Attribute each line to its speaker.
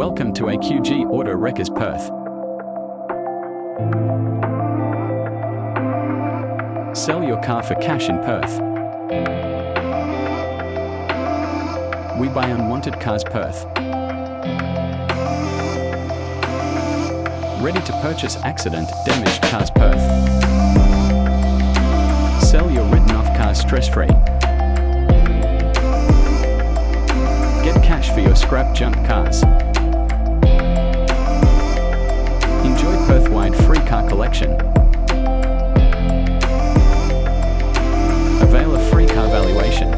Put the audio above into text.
Speaker 1: Welcome to AQG Auto Wreckers Perth. Sell your car for cash in Perth. We buy unwanted cars Perth. Ready to purchase accident damaged cars Perth. Sell your written off cars stress-free. Get cash for your scrap junk cars. Enjoy Perth-wide free car collection. Avail a free car valuation.